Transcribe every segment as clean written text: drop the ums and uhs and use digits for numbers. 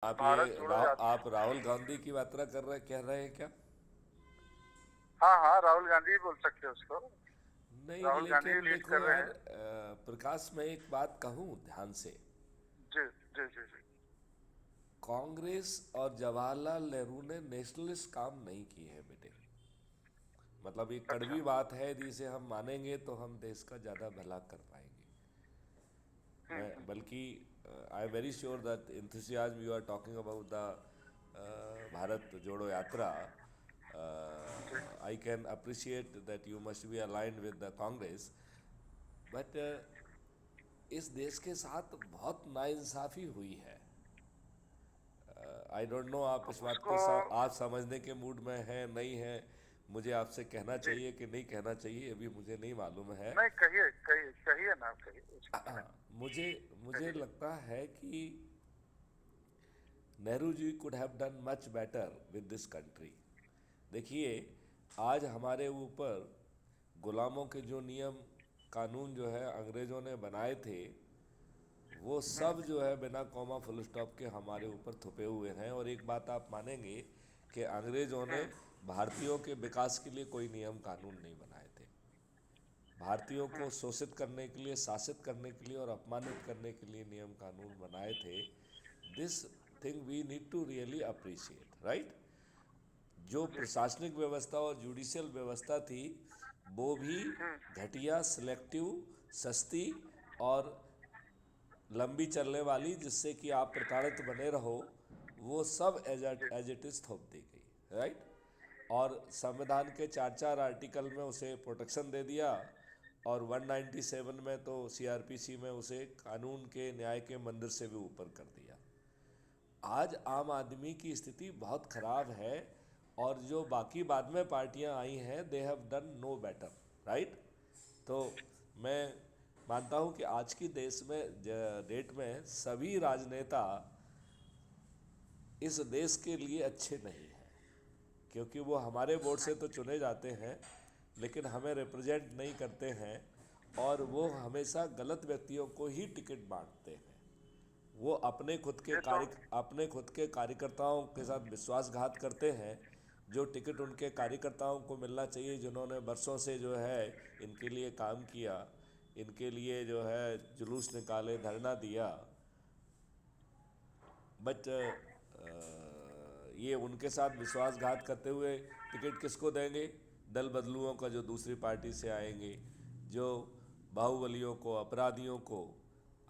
आप भारत जोड़ो आप यात्रा। राहुल गांधी की यात्रा कह रहे हैं क्या? हाँ हाँ, राहुल गांधी ही बोल सकते हैं उसको। नहीं, राहुल गांधी ही लेकिन लीड देखो कर रहे यार, हैं। प्रकाश, मैं एक बात कहूँ ध्यान से। जी जी जी जी। कांग्रेस और जवाहरलाल नेहरू ने नेशनलिस्ट काम नहीं किए हैं बेटे। मतलब ये अच्छा। कड़वी बात है, जिसे हम मानेंगे तो हम देश का ज़्यादा भला कर पाएंगे। मैं हम्म। बल्कि I am very sure that enthusiasm you are talking about the Bharat Jodo Yatra, जी। I can appreciate that you must be aligned with the Congress, but इस देश के साथ बहुत नाइंसाफ़ी हुई है। आई डोंट नो आप इस बात उसको। को आप समझने के मूड में हैं नहीं हैं। मुझे आपसे कहना जी। चाहिए कि नहीं कहना चाहिए, अभी मुझे नहीं मालूम है। नहीं, कहिए कहिए कहिए ना, कहिए, उसमें क्या है? मुझे मुझे कहिए। लगता है कि Nehru ji could have done much better with this country. देखिए, आज हमारे ऊपर गुलामों के जो नियम कानून जो है अंग्रेज़ों ने बनाए थे, वो सब जो है बिना कॉमा फुल स्टॉप के हमारे ऊपर थुपे हुए हैं। और एक बात आप मानेंगे कि अंग्रेज़ों ने हम्म भारतीयों के विकास के लिए कोई नियम कानून नहीं बनाए थे। भारतीयों को हम्म। शोषित करने के लिए, शासित करने के लिए और अपमानित करने के लिए नियम कानून बनाए थे। This thing we need to really appreciate, right. जो जी। प्रशासनिक व्यवस्था और जुडिशियल व्यवस्था थी, वो भी घटिया, सिलेक्टिव, सस्ती और लंबी चलने वाली, जिससे कि आप प्रताड़ित बने रहो, वो सब जी। एज इट इज़ थोप दी गई, राइट। और संविधान के चार चार आर्टिकल में उसे प्रोटेक्शन दे दिया, और 197 में तो सीआरपीसी में उसे कानून के, न्याय के मंदिर से भी ऊपर कर दिया। आज आम आदमी की स्थिति बहुत ख़राब है, और जो बाकी बाद में पार्टियां आई हैं, they have done no better, right. तो मैं मानता हूं कि आज की देश में डेट में सभी राजनेता इस देश के लिए अच्छे नहीं हैं, क्योंकि वो हमारे वोट से तो चुने जाते हैं, लेकिन हमें रिप्रेजेंट नहीं करते हैं। और वो हमेशा गलत व्यक्तियों को ही टिकट बांटते हैं। वो ये तो। अपने खुद के कार्यकर्ताओं के साथ विश्वासघात करते हैं। जो टिकट उनके कार्यकर्ताओं को मिलना चाहिए, जिन्होंने वर्षों से जो है इनके लिए काम किया, इनके लिए जो है जुलूस निकाले, धरना दिया, बट ये उनके साथ विश्वासघात करते हुए टिकट किसको देंगे? दल बदलुओं का, जो दूसरी पार्टी से आएंगे, जो बाहुबलियों को, अपराधियों को।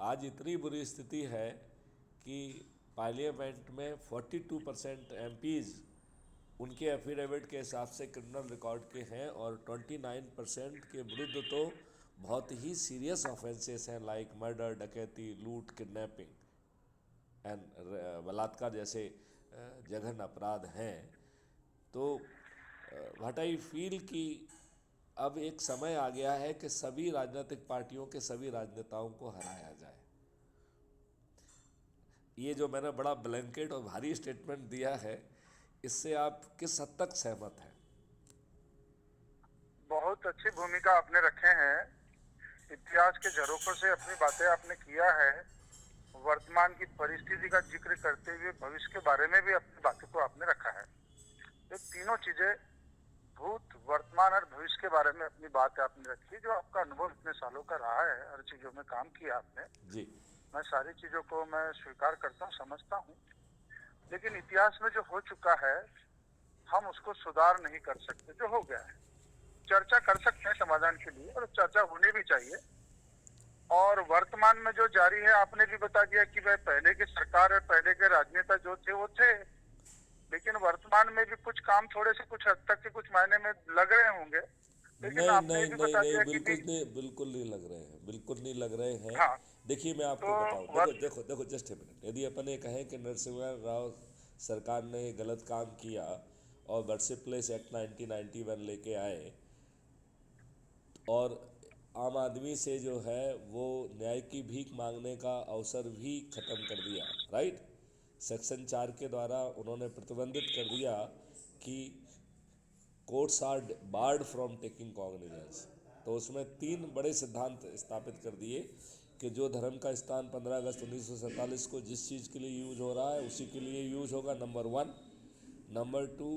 आज इतनी बुरी स्थिति है कि पार्लियामेंट में 42% एमपीज़ उनके एफिडेविट के हिसाब से क्रिमिनल रिकॉर्ड के हैं, और 29% के विरुद्ध तो बहुत ही सीरियस ऑफेंसेस हैं, लाइक मर्डर, डकैती, लूट, किडनैपिंग एंड बलात्कार जैसे जघन्य अपराध हैं। तो व्हाट आई फील कि अब एक समय आ गया है कि सभी राजनीतिक पार्टियों के सभी राजनेताओं को हराया जाए। ये जो मैंने बड़ा ब्लैंकेट और भारी स्टेटमेंट दिया है, इससे आप किस हद तक सहमत हैं? बहुत अच्छी भूमिका आपने रखे हैं। इतिहास के झरोखों से अपनी बातें आपने किया है। वर्तमान की परिस्थिति का जिक्र करते हुए भविष्य के बारे में भी अपनी बातों को आपने रखा है। ये तीनों चीजें, भूत, वर्तमान और भविष्य के बारे में अपनी बात आपने रखी। जो आपका अनुभव इतने सालों का रहा है, हर चीजों में काम किया आपने। जी। मैं सारी चीजों को मैं स्वीकार करता हूँ, समझता हूँ। लेकिन इतिहास में जो हो चुका है, हम उसको सुधार नहीं कर सकते। जो हो गया है, चर्चा कर सकते हैं समाधान के लिए, और चर्चा होनी भी चाहिए। और वर्तमान में जो जारी है, आपने भी बता दिया कि भाई पहले की सरकार है, पहले के राजनेता जो थे वो थे। लेकिन वर्तमान में भी कुछ काम थोड़े से कुछ हद तक के कुछ मायने में लग रहे होंगे। लेकिन नहीं आपने ये नहीं भी नहीं बता नहीं, दिया कि भी। बिल्कुल नहीं, बिल्कुल नहीं लग रहे हैं, बिल्कुल नहीं लग रहे हैं। हाँ। देखिए, मैं तो आपको बताऊं, देखो वर्त देखो देखो, जस्ट ए मिनट। यदि अपन ये कहें कि नरसिम्हा राव सरकार ने गलत काम किया और वर्शिप प्लेस एक्ट 1991 लेके आए, और आम आदमी से जो है वो न्याय की भीख मांगने का अवसर भी ख़त्म कर दिया, राइट। सेक्शन 4 के द्वारा उन्होंने प्रतिबंधित कर दिया कि courts are barred from taking cognizance. तो उसमें तीन बड़े सिद्धांत स्थापित कर दिए कि जो धर्म का स्थान 15 अगस्त 1947 को जिस चीज़ के लिए यूज हो रहा है उसी के लिए यूज होगा, नंबर 1। नंबर 2,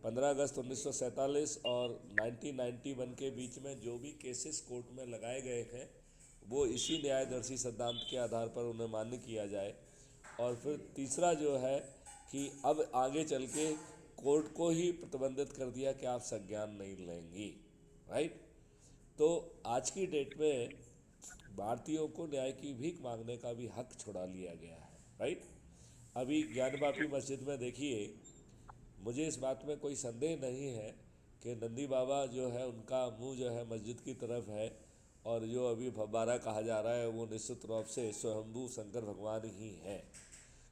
15 अगस्त 1947 और 1991 के बीच में जो भी केसेस कोर्ट में लगाए गए हैं वो इसी न्यायदर्शी सिद्धांत के आधार पर उन्हें मान्य किया जाए। और फिर तीसरा जो है कि अब आगे चल के कोर्ट को ही प्रतिबंधित कर दिया कि आप संज्ञान नहीं लेंगी, राइट। तो आज की डेट में भारतीयों को न्याय की भीख मांगने का भी हक छुड़ा लिया गया है, राइट। अभी ज्ञानवापी मस्जिद में देखिए, मुझे इस बात में कोई संदेह नहीं है कि नंदी बाबा जो है उनका मुंह जो है मस्जिद की तरफ है, और जो अभी फव्वारा कहा जा रहा है वो निश्चित रूप से स्वयंभू शंकर भगवान ही हैं।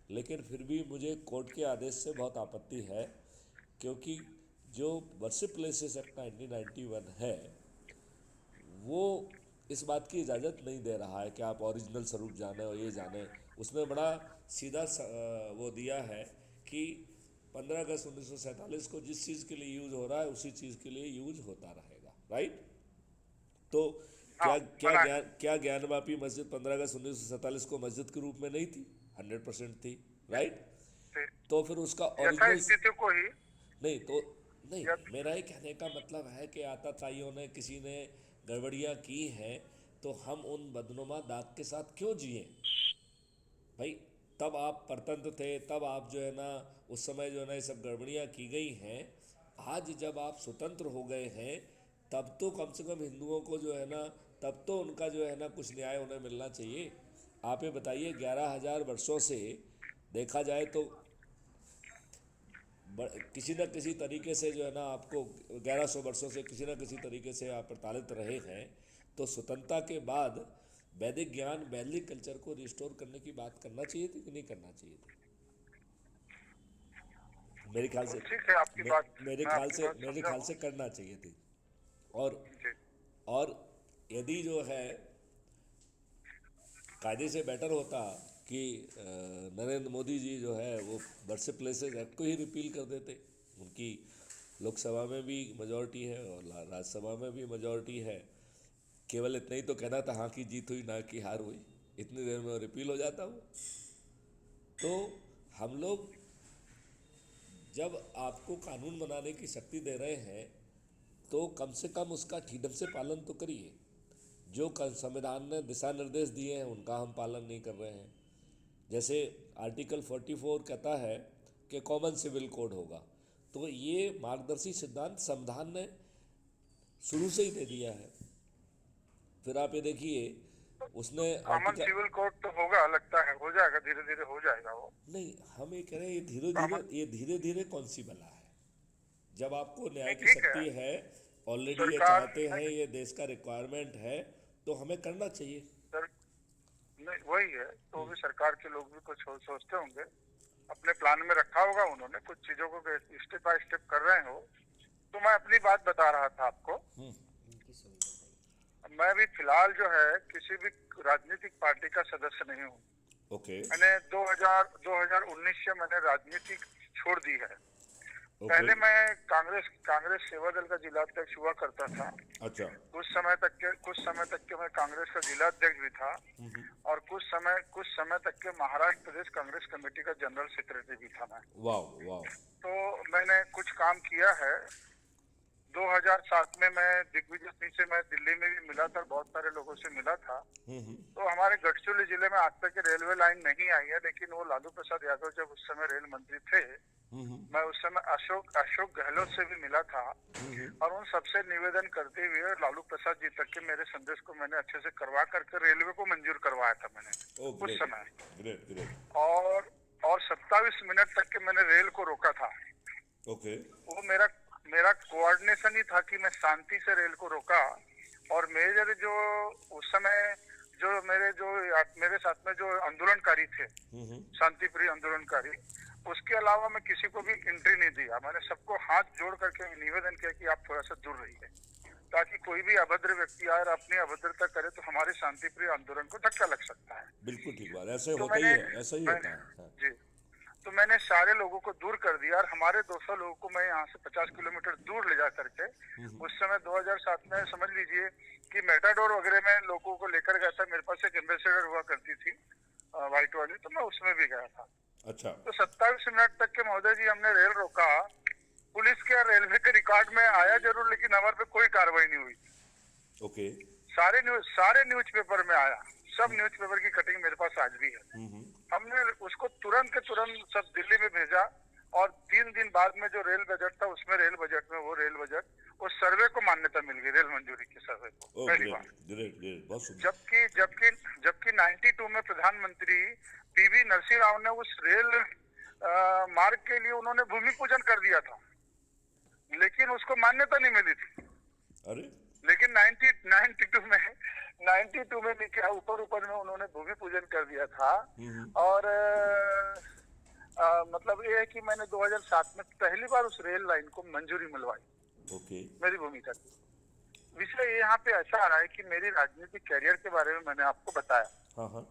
लेकिन फिर भी मुझे कोर्ट के आदेश से बहुत आपत्ति है, क्योंकि जो वर्शिप प्लेसेस एक्ट 1991 है वो इस बात की इजाज़त नहीं दे रहा है कि आप ओरिजिनल स्वरूप जाने और ये जाने। उसमें बड़ा सीधा वो दिया है कि 15 अगस्त 1947 को जिस चीज़ के लिए यूज हो रहा है उसी चीज़ के लिए यूज होता रहेगा, राइट। तो क्या ज्ञानवापी मस्जिद 15 अगस्त 1947 को मस्जिद के रूप में नहीं थी? 100% थी, राइट। तो फिर उसका ओरिजिनल को ही नहीं तो नहीं, मेरा ये कहने का मतलब है कि आताताइयों ने किसी ने गड़बड़ियाँ की हैं तो हम उन बदनुमा दाग के साथ क्यों जिए भाई। तब आप परतंत्र थे, तब आप जो है ना उस समय जो है ना ये सब गड़बड़ियाँ की गई हैं। आज जब आप स्वतंत्र हो गए हैं तब तो कम से कम हिंदुओं को जो है ना, तब तो उनका जो है ना कुछ न्याय उन्हें मिलना चाहिए। आप ये बताइए, 11,000 वर्षों से देखा जाए तो किसी न किसी तरीके से जो है ना आपको 1100 वर्षों से किसी न किसी तरीके से आप प्रताड़ित रहे हैं। तो स्वतंत्रता के बाद वैदिक ज्ञान, वैदिक कल्चर को रिस्टोर करने की बात करना चाहिए थी कि नहीं करना चाहिए थी? मेरे ख्याल से ठीक है आपकी बात, मेरे ख्याल से करना चाहिए थी। और यदि जो है कायदे से बेटर होता कि नरेंद्र मोदी जी जो है वो वर्शिप प्लेसेस एक्ट को ही रिपील कर देते। उनकी लोकसभा में भी मेजॉरिटी है और राज्यसभा में भी मेजॉरिटी है। केवल इतना ही तो कहना था, हाँ की जीत हुई ना की हार हुई, इतनी देर में वो रिपील हो जाता वो। तो हम लोग जब आपको कानून बनाने की शक्ति दे रहे हैं तो कम से कम उसका ठीक ढंग से पालन तो करिए। जो संविधान ने दिशा निर्देश दिए हैं उनका हम पालन नहीं कर रहे हैं। जैसे आर्टिकल 44 कहता है कि कॉमन सिविल कोड होगा, तो ये मार्गदर्शी सिद्धांत संविधान ने शुरू से ही दे दिया है। फिर आप ये देखिए, उसने कॉमन सिविल कोड तो होगा, लगता है हो जाएगा, धीरे धीरे हो जाएगा वो। नहीं, हम ये कह रहे हैं ये धीरे धीरे कौन सी बला है? जब आपको न्याय की शक्ति है, ऑलरेडी ये चाहते हैं, ये देश का रिक्वायरमेंट है, तो हमें करना चाहिए। नहीं वही है, तो भी सरकार के लोग भी कुछ सोचते होंगे, अपने प्लान में रखा होगा उन्होंने, कुछ चीजों को स्टेप बाय स्टेप कर रहे हो। तो मैं अपनी बात बता रहा था आपको, मैं भी फिलहाल जो है किसी भी राजनीतिक पार्टी का सदस्य नहीं हूँ। ओके। मैंने 2019 से मैंने राजनीति छोड़ दी है। पहले मैं कांग्रेस सेवा दल का जिलाध्यक्ष हुआ करता था। अच्छा। कुछ समय तक के मैं कांग्रेस का जिलाध्यक्ष भी था, और कुछ समय तक के महाराष्ट्र प्रदेश कांग्रेस कमेटी का जनरल सेक्रेटरी भी था मैं। वाह। तो मैंने कुछ काम किया है। 2007 में मैं दिग्विजय सिंह से मैं दिल्ली में भी मिला था, बहुत सारे लोगों से मिला था। तो हमारे गढ़चिरौली जिले में आज तक रेलवे लाइन नहीं आई है, लेकिन वो लालू प्रसाद यादव जब उस समय रेल मंत्री थे, मैं उस समय अशोक गहलोत से भी मिला था, और उन सबसे निवेदन करते हुए लालू प्रसाद जी तक के मेरे संदेश को मैंने अच्छे से करवा करके रेलवे को मंजूर करवाया था मैंने उस समय। और 27 मिनट तक के मैंने रेल को रोका था। वो मेरा कोऑर्डिनेशन ही था कि मैं शांति से रेल को रोका। और मेरे जो उस समय जो मेरे साथ में जो आंदोलनकारी थे, शांति प्रिय आंदोलनकारी, उसके अलावा मैं किसी को भी एंट्री नहीं दिया। मैंने सबको हाथ जोड़ करके निवेदन किया कि आप थोड़ा सा दूर रहिए, ताकि कोई भी अभद्र व्यक्ति आए और अपनी अभद्रता करे तो हमारे शांति प्रिय आंदोलन को धक्का लग सकता है। बिल्कुल ठीक बात, ऐसे होता ही है, ऐसा ही होता है। जी, तो मैंने सारे लोगों को दूर कर दिया और हमारे 200 लोगों को मैं यहाँ से 50 किलोमीटर दूर ले जा करके उस समय 2007 में समझ लीजिए कि मेटाडोर वगैरह में लोगों को लेकर गया था। मेरे पास एक एम्बेसडर हुआ करती थी व्हाइट वाली, तो मैं उसमें भी गया था। अच्छा। तो 27 मिनट तक के महोदय जी हमने रेल रोका। पुलिस के और रेलवे के रिकॉर्ड में आया जरूर, लेकिन हमारे पे कोई कार्रवाई नहीं हुई। ओके। सारे न्यूज पेपर में आया, सब न्यूज पेपर की कटिंग मेरे पास आज भी है। हमने उसको तुरंत के तुरंत सब दिल्ली में भेजा और 3 दिन बाद में जो रेल बजट था उसमें रेल बजट उस सर्वे को मान्यता मिल गई, रेल मंजूरी के सर्वे को पहली बार। जबकि 92 में प्रधानमंत्री पीवी नरसिंह राव ने उस रेल मार्ग के लिए उन्होंने भूमि पूजन कर दिया था, लेकिन उसको मान्यता नहीं मिली थी। अरे लेकिन 92 में भी क्या ऊपर में उन्होंने भूमि पूजन कर दिया था। और मतलब ये है कि मैंने 2007 में पहली बार उस रेल लाइन को मंजूरी मिलवाई। ओके। मेरी भूमिका की विषय यहाँ पे ऐसा आ रहा है कि मेरी राजनीतिक कैरियर के बारे में मैंने आपको बताया। हाँ।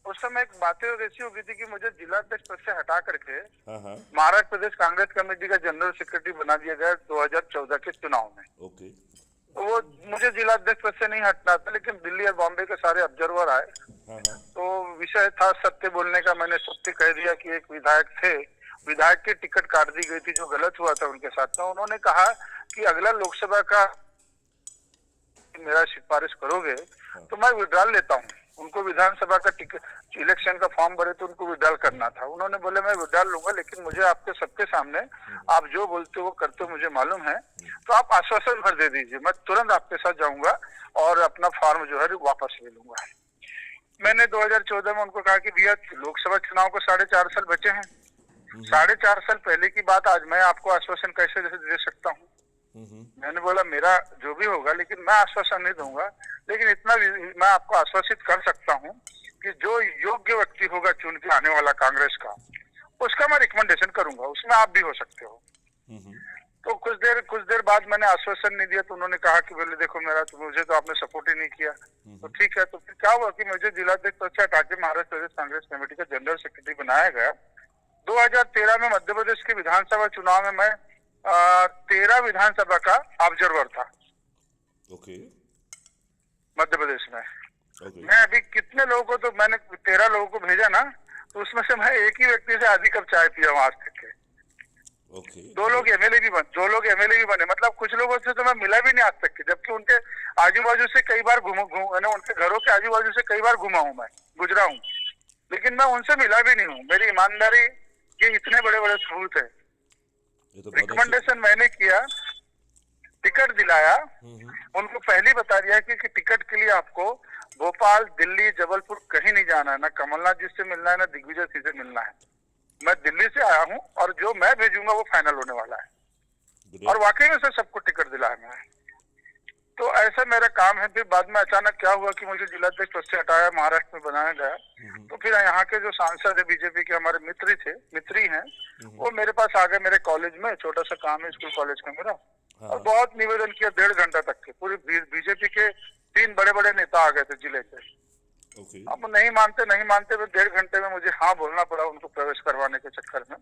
उस समय एक बातें ऐसी हो गई थी कि मुझे जिलाध्यक्ष पद से हटा करके हाँ। महाराष्ट्र प्रदेश कांग्रेस कमेटी का जनरल सेक्रेटरी बना दिया गया 2014 के चुनाव में। ओके। वो मुझे जिलाध्यक्ष पद से नहीं हटना था, लेकिन दिल्ली और बॉम्बे के सारे ऑब्जर्वर आए। तो विषय था सत्य बोलने का। मैंने सत्य कह दिया कि एक विधायक थे, विधायक की टिकट काट दी गई थी, जो गलत हुआ था उनके साथ में। उन्होंने कहा कि अगला लोकसभा का मेरा सिफारिश करोगे तो मैं विड्रॉल लेता हूँ। उनको विधानसभा का टिकट इलेक्शन का फॉर्म भरे तो उनको विड्रॉल करना था। उन्होंने बोले मैं विड्रॉल लूंगा, लेकिन मुझे आपके सबके सामने आप जो बोलते हो वो करते हो मुझे मालूम है, तो आप आश्वासन भर दे दीजिए, मैं तुरंत आपके साथ जाऊंगा और अपना फॉर्म जो है वापस ले लूंगा। मैंने 2014 में उनको कहा कि भैया लोकसभा चुनाव को 4.5 साल बचे हैं, 4.5 साल पहले की बात आज मैं आपको आश्वासन कैसे दे सकता हूँ। मैंने बोला मेरा जो भी होगा, लेकिन मैं आश्वासन नहीं दूंगा, लेकिन इतना मैं आपको आश्वासित कर सकता हूँ कि जो योग्य व्यक्ति होगा चुन के आने वाला कांग्रेस का, उसका मैं रिकमेंडेशन करूंगा, उसमें आप भी हो सकते हो। तो कुछ देर बाद मैंने आश्वासन नहीं दिया, तो उन्होंने कहा कि बोले देखो मुझे तो आपने सपोर्ट ही नहीं किया। तो ठीक है। तो फिर क्या हुआ कि मुझे जिलाध्यक्ष पद से हटा के महाराष्ट्र प्रदेश कांग्रेस कमेटी का जनरल सेक्रेटरी बनाया गया। 2013 में मध्य प्रदेश के विधानसभा चुनाव में मैं 13 विधानसभा का ऑब्जर्वर था। ओके। मध्य प्रदेश में। मैं अभी कितने लोगों को, तो मैंने 13 लोगों को भेजा ना, तो उसमें से मैं एक ही व्यक्ति से आधी कप चाय पिया वहां आज तक के। दो लोग एमएलए भी बने, मतलब कुछ लोगों से तो मैं मिला भी नहीं आज तक के, जबकि उनके आजू बाजू से कई बार उनके घरों के आजू बाजू से कई बार घुमा हूं, मैं गुजरा हूं, लेकिन मैं उनसे मिला भी नहीं हूं। मेरी ईमानदारी के इतने बड़े बड़े सबूत है। रिकमेंडेशन मैंने किया, टिकट दिलाया, उनको पहले बता दिया कि टिकट के लिए आपको भोपाल, दिल्ली, जबलपुर कहीं नहीं जाना है, ना कमलनाथ जी से मिलना है, ना दिग्विजय सिंह से मिलना है। मैं दिल्ली से आया हूं और जो मैं भेजूंगा वो फाइनल होने वाला है। और वाकई में से सबको टिकट दिलाया मैं। तो ऐसा मेरा काम है। फिर बाद में अचानक क्या हुआ कि मुझे जिलाध्यक्ष पद से हटाया, महाराष्ट्र में बनाया गया। तो फिर यहाँ के जो सांसद है बीजेपी के, हमारे मित्री हैं, वो मेरे पास आ गए मेरे कॉलेज में, छोटा सा काम है स्कूल कॉलेज का मेरा, और बहुत निवेदन किया 1.5 घंटा तक के। पूरी बीजेपी के 3 बड़े बड़े नेता आ गए थे जिले के। अब नहीं मानते 1.5 घंटे में मुझे हाँ बोलना पड़ा उनको प्रवेश करवाने के चक्कर में।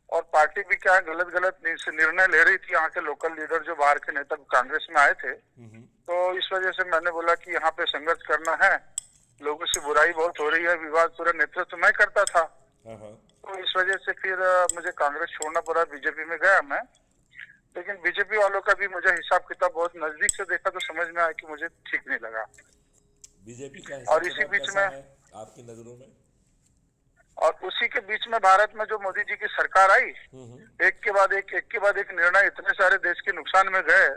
और पार्टी भी क्या गलत निर्णय ले रही थी। यहाँ के लोकल लीडर जो बाहर के नेता कांग्रेस में आए थे, तो इस वजह से मैंने बोला कि यहाँ पे संघर्ष करना है, लोगों से बुराई बहुत हो रही है, विवाद पूरा नेतृत्व मैं करता था। तो इस वजह से फिर मुझे कांग्रेस छोड़ना पड़ा, बीजेपी में गया मैं। लेकिन बीजेपी वालों का भी मुझे हिसाब किताब बहुत नजदीक से देखा तो समझ में आया कि मुझे ठीक नहीं लगा। बीजेपी का और इसी बीच में आपकी नजरों में, और उसी के बीच में भारत में जो मोदी जी की सरकार आई, एक के बाद एक निर्णय इतने सारे देश के नुकसान में गए,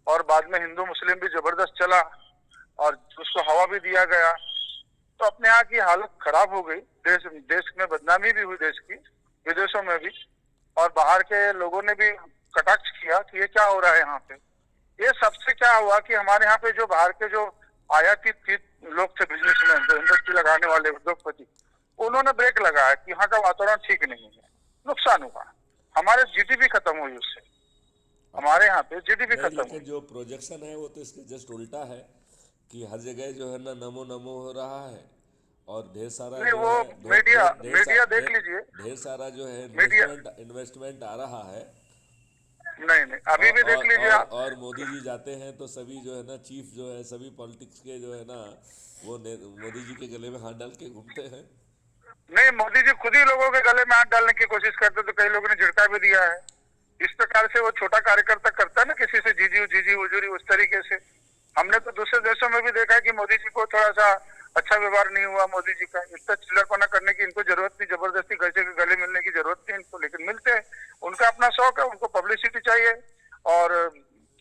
और बाद में हिंदू मुस्लिम भी जबरदस्त चला और उसको हवा भी दिया गया। तो अपने यहाँ की हालत खराब हो गई, देश में बदनामी भी हुई, देश की विदेशों में भी, और बाहर के लोगों ने भी कटाक्ष किया कि ये क्या हो रहा है यहाँ पे। ये सबसे क्या हुआ कि हमारे यहाँ पे जो बाहर के जो आयातित लोग थे, बिजनेसमैन, जो इंडस्ट्री लगाने वाले उद्योगपति, उन्होंने ब्रेक लगाया कि यहाँ का वातावरण ठीक नहीं है, नुकसान हुआ, हमारे जीडीपी खत्म हुई उससे, हमारे यहाँ पे जीडीपी खत्म हुई। जो प्रोजेक्शन है वो तो इसके जस्ट उल्टा है कि हर जगह जो है ना नमो नमो हो रहा है, और ढेर सारा नहीं, जो वो है मीडिया देख लीजिए। ढेर सारा जो है मीडिया इन्वेस्टमेंट आ रहा है। नहीं नहीं, अभी भी देख लीजिए आप। और मोदी जी जाते हैं तो सभी जो है ना चीफ जो है सभी पॉलिटिक्स के जो है ना वो मोदी जी के गले में हाथ डाल के घूमते हैं। नहीं, मोदी जी खुद ही लोगों के गले में हाथ डालने की कोशिश करते, तो कई लोगों ने झिड़का भी दिया है। इस प्रकार से वो छोटा कार्यकर्ता करता है ना, किसी से जीजी उजूरी, उस तरीके से। हमने तो दूसरे देशों में भी देखा है कि मोदी जी को थोड़ा सा अच्छा व्यवहार नहीं हुआ मोदी जी का। इतना चिल्लरपना करने की इनको जरूरत नहीं, जबरदस्ती गले के गले मिलने की जरूरत नहीं इनको, लेकिन मिलते हैं। उनका अपना शौक है, उनको पब्लिसिटी चाहिए। और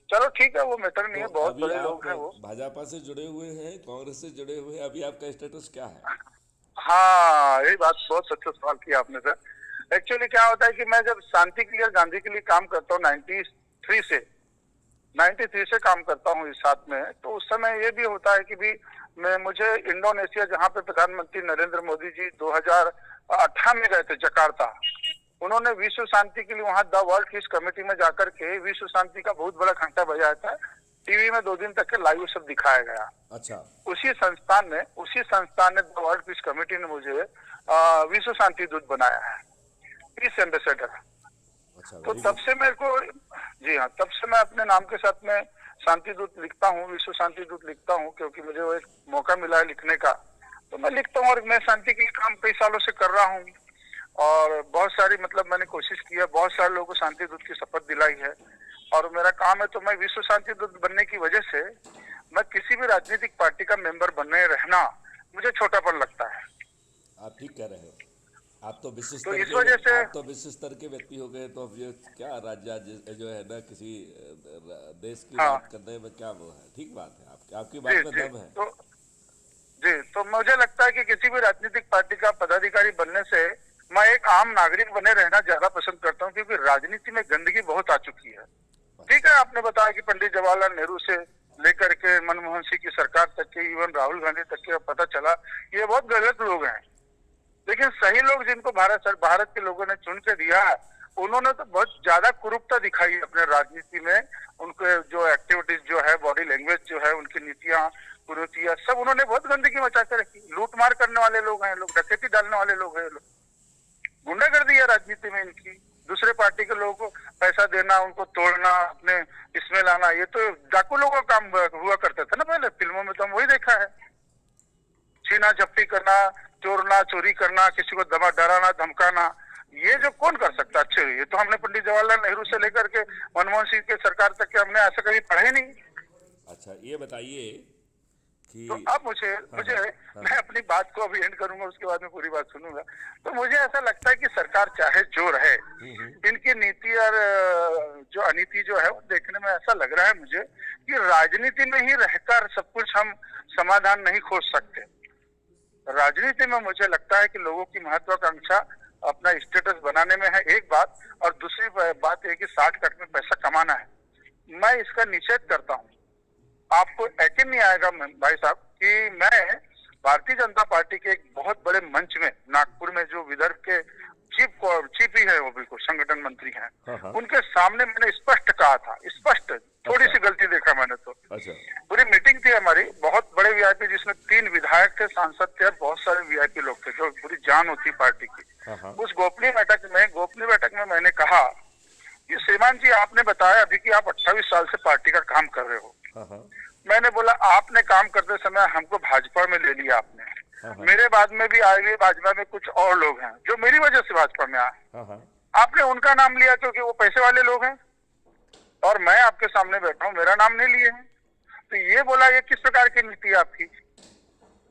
चलो ठीक है, वो मैटर नहीं है, तो बहुत अभी बड़े आप लोग हैं वो। भाजपा से जुड़े हुए हैं, कांग्रेस से जुड़े हुए हैं, अभी आपका स्टेटस क्या है? हाँ, यही बात, बहुत अच्छा सवाल किया आपने सर। एक्चुअली क्या होता है कि मैं जब शांति के लिए, गांधी के लिए काम करता हूँ 93 से काम करता हूँ इस साथ में, तो उस समय ये भी होता है कि भी मुझे इंडोनेशिया, जहाँ पे प्रधानमंत्री नरेंद्र मोदी जी 2018 में गए थे जकार्ता, उन्होंने विश्व शांति के लिए वहाँ द वर्ल्ड पीस कमेटी में जाकर के विश्व शांति का बहुत बड़ा घंटा बजाया था। टीवी में 2 दिन तक के लाइव सब दिखाया गया। अच्छा। उसी संस्थान ने द वर्ल्ड पीस कमेटी ने मुझे विश्व शांति दूत बनाया है, पीस एम्बेसडर। अच्छा, तो तब से मेरे को, जी हाँ, तब से मैं अपने नाम के साथ में शांति दूत लिखता हूँ, विश्व शांति दूत लिखता हूँ, क्योंकि मुझे वो एक मौका मिला है लिखने का। तो मैं लिखता हूँ और मैं शांति के लिए काम कई सालों से कर रहा हूँ। और बहुत सारी, मतलब मैंने कोशिश की है, बहुत सारे लोगों को शांति दूत की शपथ दिलाई है। और मेरा काम है, तो मैं विश्व शांति दूत बनने की वजह से मैं किसी भी राजनीतिक पार्टी का मेंबर बने रहना मुझे छोटापन लगता है। आप ठीक कह रहे हैं। आप तो विश्व तो स्तर इस वजह से, आप तो विश्व स्तर के व्यक्ति हो गए, तो अब ये क्या राज्य जो है ना किसी देश की हाँ, बात करने में क्या वो है? ठीक बात है, आपकी बात में दम है। तो मुझे लगता है कि किसी भी राजनीतिक पार्टी का पदाधिकारी बनने से मैं एक आम नागरिक बने रहना ज्यादा पसंद करता हूँ, क्योंकि राजनीति में गंदगी बहुत आ चुकी है। ठीक है, आपने बताया कि पंडित जवाहरलाल नेहरू से लेकर के मनमोहन सिंह की सरकार तक के, इवन राहुल गांधी तक के, पता चला ये बहुत गलत लोग हैं। लेकिन सही लोग जिनको भारत के लोगों ने चुन के दिया है, उन्होंने तो बहुत ज्यादा कुरूपता दिखाई है अपने राजनीति में। उनके जो एक्टिविटीज जो है, बॉडी लैंग्वेज जो है, उनकी नीतियां, कुरीतियां, सब उन्होंने बहुत गंदगी मचा के रखी। लूटमार करने वाले लोग हैं लोग, डकैती डालने वाले लोग हैं लोग, गुंडागर्दी है राजनीति में इनकी। दूसरे पार्टी के लोगों को पैसा देना, उनको तोड़ना, अपने इसमें लाना, ये तो डाकू लोगों का काम हुआ करता था ना पहले। फिल्मों में तो हम वही देखा है, छीना झपटी करना, चोरना, चोरी करना, किसी को डराना धमकाना। ये जो कौन कर सकता? अच्छे, ये तो हमने पंडित जवाहरलाल नेहरू से लेकर के मनमोहन सिंह के सरकार तक के हमने ऐसा कभी पढ़ा ही नहीं। अच्छा, ये बताइए कि तो अब मैं अपनी बात को अभी एंड करूंगा, उसके बाद में पूरी बात सुनूंगा। तो मुझे ऐसा लगता है कि सरकार चाहे जो रहे, इनकी नीति और जो अनीति जो है, वो देखने में ऐसा लग रहा है मुझे कि राजनीति में ही रहकर सब कुछ हम समाधान नहीं खोज सकते। राजनीति में मुझे लगता है कि लोगों की महत्वाकांक्षा अपना स्टेटस बनाने में है, एक बात, और दूसरी बात है कि शॉर्टकट में पैसा कमाना है। मैं इसका निषेध करता हूँ। आपको यकीन नहीं आएगा भाई साहब कि मैं भारतीय जनता पार्टी के एक बहुत बड़े मंच में, नागपुर में, जो विदर्भ के चीफ ही है, वो बिल्कुल संगठन मंत्री हैं, उनके सामने मैंने स्पष्ट कहा था, स्पष्ट, थोड़ी सी गलती देखा मैंने तो। पूरी मीटिंग थी हमारी, बहुत बड़े वीआईपी, जिसमें 3 विधायक थे, सांसद थे, और बहुत सारे वीआईपी लोग थे, जो पूरी जान होती पार्टी की। उस गोपनीय बैठक में मैंने कहा कि श्रीमान जी, आपने बताया अभी कि आप 28 साल से पार्टी का काम कर रहे हो। मैंने बोला, आपने काम करते समय हमको भाजपा में ले लिया आपने, मेरे बाद में भी आए हुए भाजपा में कुछ और लोग हैं जो मेरी वजह से भाजपा में आए, आपने उनका नाम लिया क्योंकि वो पैसे वाले लोग हैं, और मैं आपके सामने बैठा हूँ, मेरा नाम नहीं लिए हैं। तो ये बोला, ये किस प्रकार की नीति है आपकी?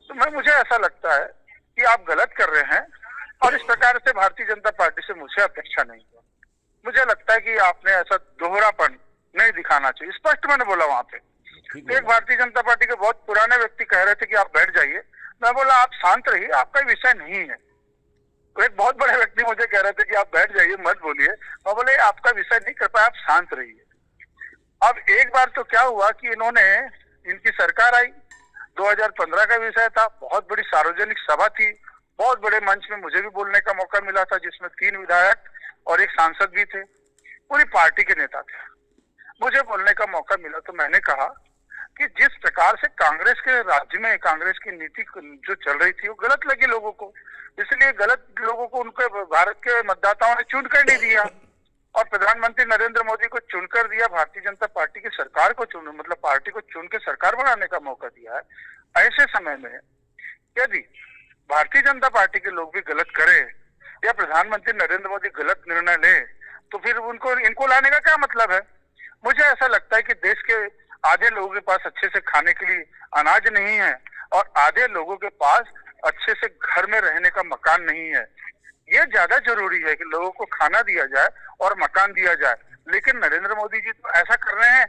तो मुझे ऐसा लगता है कि आप गलत कर रहे हैं, और इस प्रकार से भारतीय जनता पार्टी से मुझे अपेक्षा नहीं है। मुझे लगता है कि आपने ऐसा दोहरापन नहीं दिखाना चाहिए। स्पष्ट मैंने बोला वहां पे। एक भारतीय जनता पार्टी के बहुत पुराने व्यक्ति कह रहे थे कि आप बैठ जाइए, मैं बोला आप शांत रहिए, आपका विषय नहीं है। तो एक बहुत बड़े व्यक्ति मुझे कह रहे थे कि आप बैठ जाइए, मत बोलिए, मैं बोले आपका विषय नहीं कर पाया, आप शांत रहिए। अब एक बार तो क्या हुआ कि इनकी सरकार आई, 2015 का विषय था, बहुत बड़ी सार्वजनिक सभा थी, बहुत बड़े मंच में मुझे भी बोलने का मौका मिला था, जिसमें 3 विधायक और एक सांसद भी थे, पूरी पार्टी के नेता थे। मुझे बोलने का मौका मिला तो मैंने कहा कि जिस प्रकार से कांग्रेस के राज्य में कांग्रेस की नीति जो चल रही थी वो गलत लगी लोगों को, इसलिए गलत लोगों को उनके भारत के मतदाताओं ने चुनकर नहीं दिया और प्रधानमंत्री नरेंद्र मोदी को चुनकर दिया, भारतीय जनता पार्टी की सरकार को मतलब पार्टी को चुन के सरकार बनाने का मौका दिया है। ऐसे समय में यदि भारतीय जनता पार्टी के लोग भी गलत करें या प्रधानमंत्री नरेंद्र मोदी गलत निर्णय ले तो फिर इनको लाने का क्या मतलब है? मुझे ऐसा लगता है कि देश के आधे लोगों के पास अच्छे से खाने के लिए अनाज नहीं है और आधे लोगों के पास अच्छे से घर में रहने का मकान नहीं है। ये ज्यादा जरूरी है कि लोगों को खाना दिया जाए और मकान दिया जाए, लेकिन नरेंद्र मोदी जी तो ऐसा कर रहे हैं।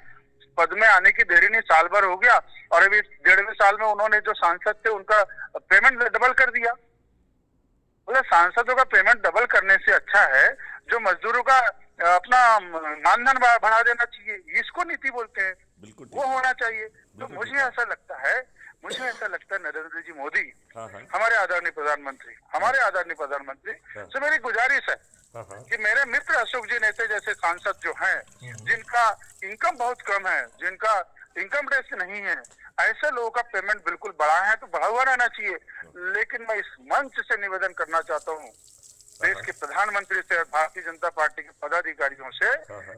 पद में आने की देरी नहीं, साल भर हो गया और अभी 1.5 साल में उन्होंने जो सांसद थे उनका पेमेंट डबल कर दिया। मतलब सांसदों का पेमेंट डबल करने से अच्छा है जो मजदूरों का अपना मानधन बढ़ा देना चाहिए, इसको नीति बोलते हैं, वो होना चाहिए। तो मुझे ऐसा लगता है नरेंद्र जी मोदी हमारे आदरणीय प्रधानमंत्री से मेरी गुजारिश है कि मेरे मित्र अशोक जी नेते जैसे सांसद जो हैं जिनका इनकम बहुत कम है, जिनका इनकम टैक्स नहीं है, ऐसे लोगों का पेमेंट बिल्कुल बढ़ा है तो बढ़ा हुआ रहना चाहिए। लेकिन मैं इस मंच से निवेदन करना चाहता हूँ देश के प्रधानमंत्री से और भारतीय जनता पार्टी के पदाधिकारियों से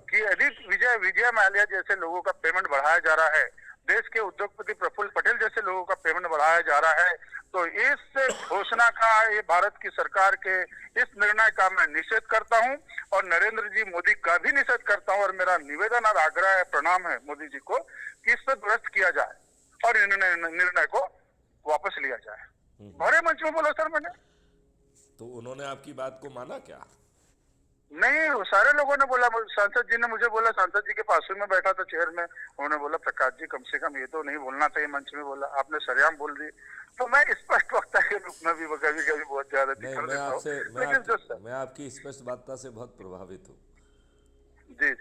कि यदि विजय माल्या जैसे लोगों का पेमेंट बढ़ाया जा रहा है, देश के उद्योगपति प्रफुल्ल पटेल जैसे लोगों का पेमेंट बढ़ाया जा रहा है, तो इस घोषणा का, ये भारत की सरकार के इस निर्णय का मैं निषेध करता हूं और नरेंद्र जी मोदी का भी निषेध करता हूं। और मेरा निवेदन और आग्रह है, प्रणाम है मोदी जी को कि इस पर दुरुस्त किया जाए और निर्णय को वापस लिया जाए। भरे मंच में बोला सर मैंने। तो उन्होंने आपकी बात को माना क्या? नहीं, सारे लोगों ने बोला। सांसद जी ने मुझे बोला, सांसद जी के पास में बैठा था चेयर में, उन्होंने बोला प्रकाश जी कम से कम ये तो नहीं बोलना चाहिए मंच में, बोला आपने सरेआम बोल दी। तो मैं स्पष्ट वक्ता के रूप में भी कभी बहुत ज्यादा मैं आपकी स्पष्ट वार्ता से बहुत प्रभावित हूँ। जी।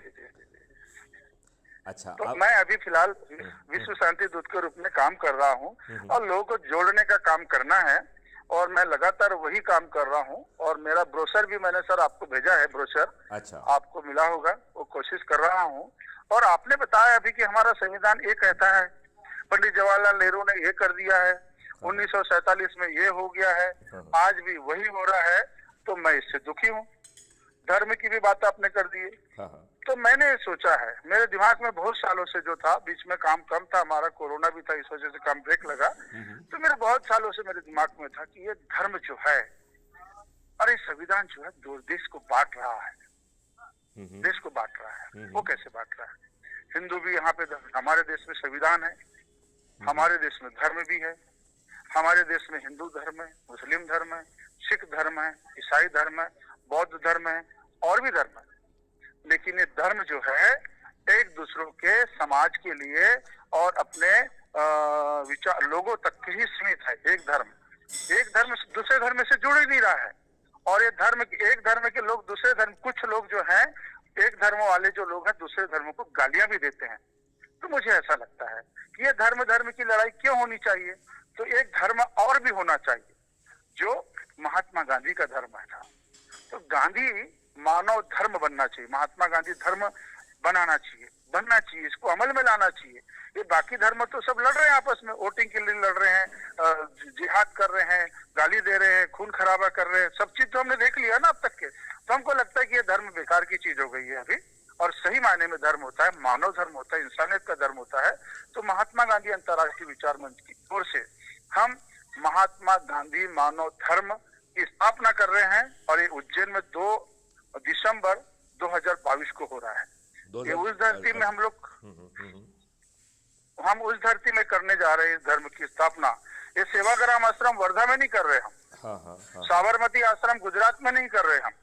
अच्छा, तो मैं अभी फिलहाल विश्व शांति दूत के रूप में काम कर रहा हूँ और लोगों को जोड़ने का काम करना है और मैं लगातार वही काम कर रहा हूँ। और मेरा ब्रोशर भी मैंने सर आपको भेजा है, ब्रोशर अच्छा आपको मिला होगा, वो कोशिश कर रहा हूँ। और आपने बताया अभी कि हमारा संविधान ये कहता है, पंडित जवाहरलाल नेहरू ने ये कर दिया है, 1947 में ये हो गया है, आज भी वही हो रहा है, तो मैं इससे दुखी हूँ। धर्म की भी बात आपने कर दी है। तो मैंने सोचा है, मेरे दिमाग में बहुत सालों से जो था, बीच में काम कम था, हमारा कोरोना भी था, इस वजह से काम ब्रेक लगा, तो मेरे बहुत सालों से मेरे दिमाग में था कि ये धर्म जो है और ये संविधान जो है दो देश को बांट रहा है, देश को बांट रहा है। वो कैसे बांट रहा है? हिंदू भी यहाँ पे, हमारे देश में संविधान है, हमारे देश में धर्म भी है, हमारे देश में हिंदू धर्म है, मुस्लिम धर्म है, सिख धर्म है, ईसाई धर्म है, बौद्ध धर्म है और भी धर्म है। लेकिन ये धर्म जो है एक दूसरों के समाज के लिए और अपने विचार लोगों तक के ही सीमित है। एक धर्म दूसरे धर्म से जुड़ ही नहीं रहा है। और ये धर्म, एक धर्म के लोग दूसरे धर्म, कुछ लोग जो हैं एक धर्म वाले जो लोग हैं दूसरे धर्मों को गालियां भी देते हैं। तो मुझे ऐसा लगता है कि ये धर्म की लड़ाई क्यों होनी चाहिए? तो एक धर्म और भी होना चाहिए जो महात्मा गांधी का धर्म था। तो गांधी मानव धर्म बनना चाहिए, महात्मा गांधी धर्म बनना चाहिए, इसको अमल में लाना चाहिए। ये बाकी धर्म तो सब लड़ रहे हैं आपस में, वोटिंग के लिए लड़ रहे हैं, जिहाद कर रहे हैं, गाली दे रहे हैं, खून खराबा कर रहे हैं, सब चीज तो हमने देख लिया ना अब तक के। तो हमको लगता है कि ये धर्म बेकार की चीज हो गई है अभी, और सही मायने में धर्म होता है, मानव धर्म होता है, इंसानियत का धर्म होता है। तो महात्मा गांधी अंतर्राष्ट्रीय विचार मंच की ओर से हम महात्मा गांधी मानव धर्म की स्थापना कर रहे हैं और ये उज्जैन में 2 दिसंबर 2022 को हो रहा है। ये उस धरती में हम उस धरती में करने जा रहे हैं इस धर्म की स्थापना। ये सेवाग्राम आश्रम वर्धा में नहीं कर रहे हम, साबरमती आश्रम गुजरात में नहीं कर रहे हम,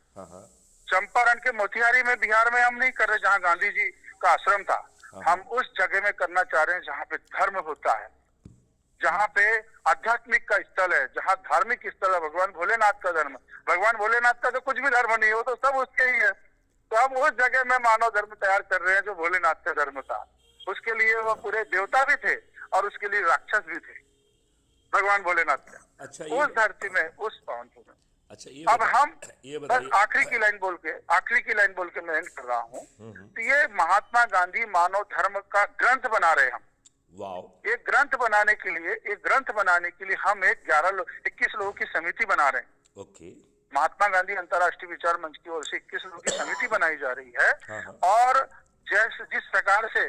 चंपारण के मोतिहारी में बिहार में हम नहीं कर रहे जहाँ गांधी जी का आश्रम था। हम उस जगह में करना चाह रहे हैं जहाँ पे धर्म होता है, जहाँ पे आध्यात्मिक का स्थल है, जहाँ धार्मिक स्थल है, भगवान भोलेनाथ का धर्म। भगवान भोलेनाथ का तो कुछ भी धर्म नहीं है, वो तो सब उसके ही है। तो हम उस जगह में मानव धर्म तैयार कर रहे हैं जो भोलेनाथ का धर्म था। उसके लिए वो पूरे देवता भी थे और उसके लिए राक्षस भी थे भगवान भोलेनाथ का। अच्छा, उस धरती में, उस पावन में। अच्छा, अब हम बस आखिरी की लाइन बोल के मैं एंड कर रहा हूँ। तो ये महात्मा गांधी मानव धर्म का ग्रंथ बना रहे हम, वाह। एक ग्रंथ बनाने के लिए हम 21 लोगों की समिति बना रहे हैं। ओके। महात्मा गांधी अंतर्राष्ट्रीय विचार मंच की ओर से 21 लोगों की समिति बनाई जा रही है। हाँ हाँ। और जिस प्रकार से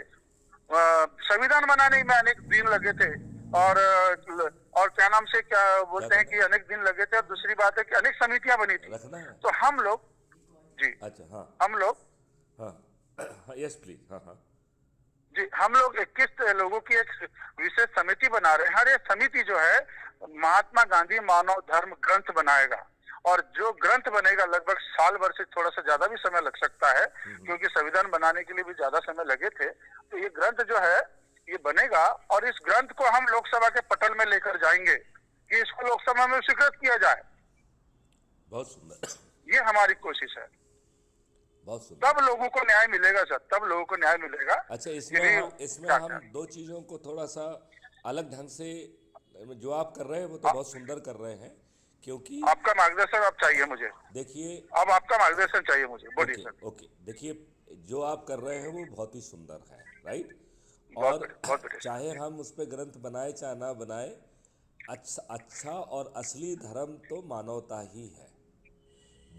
संविधान बनाने में अनेक दिन लगे थे, और क्या नाम से क्या बोलते हैं कि अनेक दिन लगे थे, और दूसरी बात है कि अनेक समितियां बनी थी। रखना है। तो हम लोग जी, अच्छा हाँ हम लोग हाँ, यस प्लीज, हाँ हाँ जी, हम लोग 21 लोगों की एक विशेष समिति बना रहे हैं। हर एक समिति जो है महात्मा गांधी मानव धर्म ग्रंथ बनाएगा, और जो ग्रंथ बनेगा लगभग साल भर से थोड़ा सा ज्यादा भी समय लग सकता है, क्योंकि संविधान बनाने के लिए भी ज्यादा समय लगे थे। तो ये ग्रंथ जो है ये बनेगा, और इस ग्रंथ को हम लोकसभा के पटल में लेकर जाएंगे कि इसको लोकसभा में स्वीकृत किया जाए। बहुत सुंदर, ये हमारी कोशिश है। बहुत सुंदर। तब लोगों को न्याय मिलेगा सर, तब लोगों को न्याय मिलेगा। अच्छा, यदि- इसमें क्या- हम दो चीज़ों को थोड़ा सा अलग ढंग से, जो आप कर रहे हैं वो तो बहुत सुंदर कर रहे हैं, क्योंकि आपका मार्गदर्शन अब चाहिए मुझे। देखिए, अब आपका मार्गदर्शन चाहिए मुझे, बोलिए ओके सर। ओके, देखिए जो आप कर रहे हैं वो बहुत ही सुंदर है, राइट। बहुत और बढ़िया, बहुत बढ़िया। चाहे हम उस पर ग्रंथ बनाए चाहे ना बनाए, अच्छा और असली धर्म तो मानवता ही है।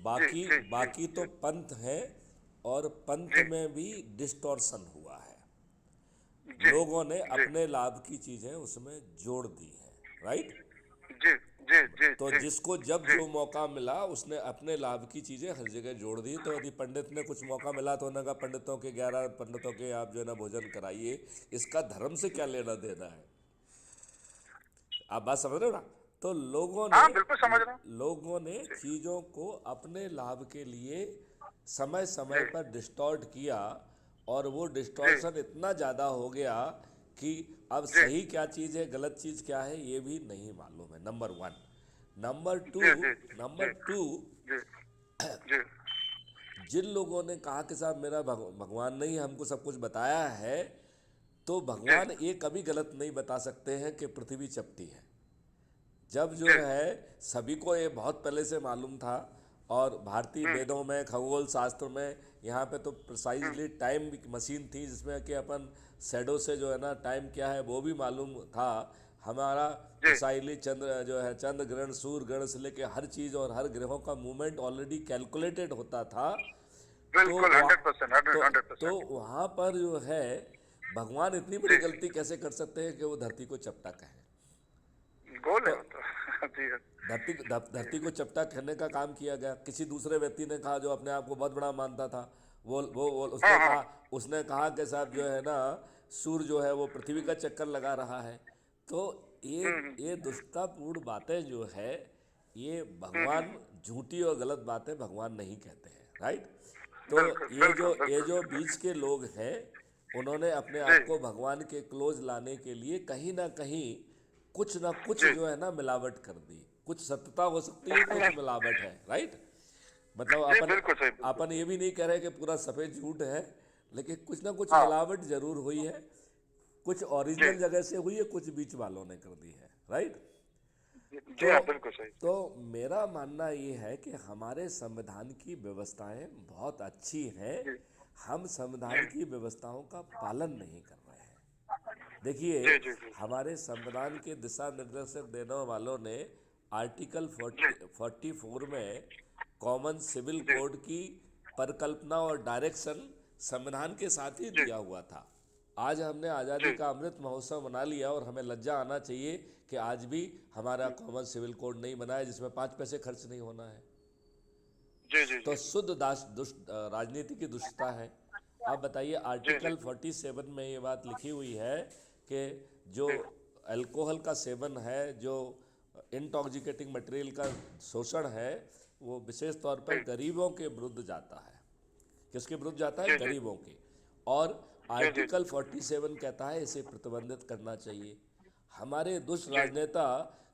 बाकी जी, जी, बाकी तो पंथ है, और पंथ में भी डिस्टॉर्शन हुआ है। जी, लोगों ने अपने लाभ की चीजें उसमें जोड़ दी हैं, राइट। जी जी जी तो जी, जिसको जब जो मौका मिला उसने अपने लाभ की चीजें हर जगह जोड़ दी। तो यदि पंडित ने कुछ मौका मिला तो उन्होंने कहा पंडितों के 11 पंडितों के आप जो है ना भोजन कराइए, इसका धर्म से क्या लेना देना है। आप बात समझ रहे हो ना। तो हाँ बिल्कुल समझ रहा हूँ। लोगों ने चीजों को अपने लाभ के लिए समय समय पर डिस्टॉर्ट किया, और वो डिस्टॉर्शन इतना ज़्यादा हो गया कि अब सही क्या चीज़ है गलत चीज़ क्या है ये भी नहीं मालूम है, नंबर 1। नंबर टू, जी जी जिन लोगों ने कहा कि साहब मेरा भगवान ने ही हमको सब कुछ बताया है, तो भगवान ये कभी गलत नहीं बता सकते हैं कि पृथ्वी चपटी है। जब जो है सभी को ये बहुत पहले से मालूम था, और भारतीय वेदों में खगोल शास्त्र में यहाँ पे तो प्रिसाइजली टाइम मशीन थी, जिसमें कि अपन शैडो से जो है ना टाइम क्या है वो भी मालूम था। हमारा प्रिसाइजली चंद्र जो है, चंद्र ग्रहण सूर्य ग्रहण से लेके हर चीज़ और हर ग्रहों का मूवमेंट ऑलरेडी कैलकुलेटेड होता था। बिल्कुल 100%। तो वहाँ पर जो है भगवान इतनी बड़ी गलती कैसे कर सकते हैं कि वो धरती को चपटा कहें। गोल है वो तो। जी धरती को चपटा करने का काम किया गया। किसी दूसरे व्यक्ति ने कहा जो अपने आप को बहुत बड़ा मानता था, वो उसने कहा कि साहब जो है ना सूर्य जो है वो पृथ्वी का चक्कर लगा रहा है। तो ये दुष्टतापूर्ण बातें जो है ये भगवान, झूठी और गलत बातें भगवान नहीं कहते हैं, राइट। तो ये जो बीच के लोग हैं उन्होंने अपने आप को भगवान के क्लोज लाने के लिए कहीं ना कहीं कुछ ना कुछ जो है ना मिलावट कर दी। कुछ सत्यता हो सकती है, कुछ मिलावट है, राइट। मतलब अपन ये भी नहीं कह रहे कि पूरा सफेद झूठ है, लेकिन कुछ ना कुछ मिलावट जरूर हुई है। कुछ ओरिजिनल जगह से हुई है, कुछ बीच वालों ने कर दी है, राइट। बिल्कुल सही। तो मेरा मानना ये है कि हमारे संविधान की व्यवस्थाएं बहुत अच्छी हैं, हम संविधान की व्यवस्थाओं का पालन नहीं कर रहे हैं। देखिए, हमारे संविधान के दिशा निर्देशक देने वालों ने आर्टिकल 44 में कॉमन सिविल कोड की परिकल्पना और डायरेक्शन संविधान के साथ ही दिया हुआ था। आज हमने आज़ादी का अमृत महोत्सव मना लिया, और हमें लज्जा आना चाहिए कि आज भी हमारा कॉमन सिविल कोड नहीं बना है जिसमें 5 पैसे खर्च नहीं होना है। तो शुद्ध राजनीति की दुष्टता है। आप बताइए, आर्टिकल 47 में ये बात लिखी हुई है कि जो अल्कोहल का सेवन है, जो इंटॉक्सिकेटिंग मटेरियल का शोषण है, वो विशेष तौर पर गरीबों के विरुद्ध जाता है। किसके विरुद्ध जाता है? गरीबों के। और आर्टिकल 47 कहता है इसे प्रतिबंधित करना चाहिए। हमारे दुष्ट राजनेता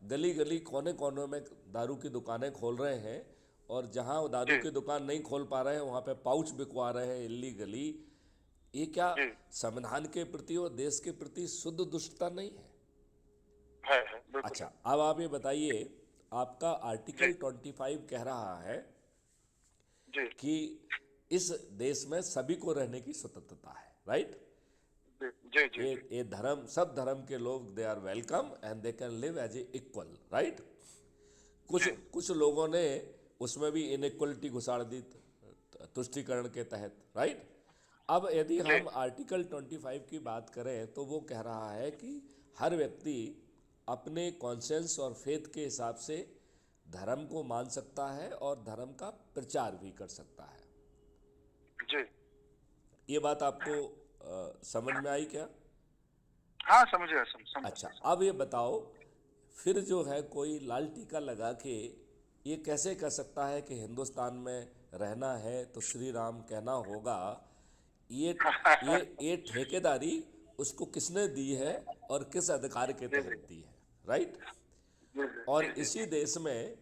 गली गली कोने कोनों में दारू की दुकानें खोल रहे हैं, और जहां वो दारू की दुकान नहीं खोल पा रहे हैं वहां पे पाउच बिकवा रहे हैं इल्लीगली। ये क्या संविधान के प्रति और देश के प्रति शुद्ध दुष्टता नहीं है? अच्छा, अब आप ये बताइए, आपका आर्टिकल 25 कह रहा है कि इस देश में सभी को रहने की स्वतंत्रता है, राइट। जी जी ये धर्म, सब धर्म के लोग they are welcome and they can live as a equal, right. कुछ कुछ लोगों ने उसमें भी इनइक्वलिटी घुसाड़ दी तुष्टीकरण के तहत, राइट। अब यदि जी हम आर्टिकल 25 की बात करें तो वो कह रहा है कि हर व्यक्ति अपने कॉन्सेंस और फेथ के हिसाब से धर्म को मान सकता है और धर्म का प्रचार भी कर सकता है। जी। ये बात आपको समझ में आई क्या? हाँ समझ गया, समझ अच्छा, अब ये बताओ, फिर जो है कोई लाल टीका लगा के ये कैसे कह सकता है कि हिंदुस्तान में रहना है तो श्री राम कहना होगा? ये ठेकेदारी उसको किसने दी है और किस अधिकार के जी जी तहत दी है, राइट। जी और जी जी इसी देश में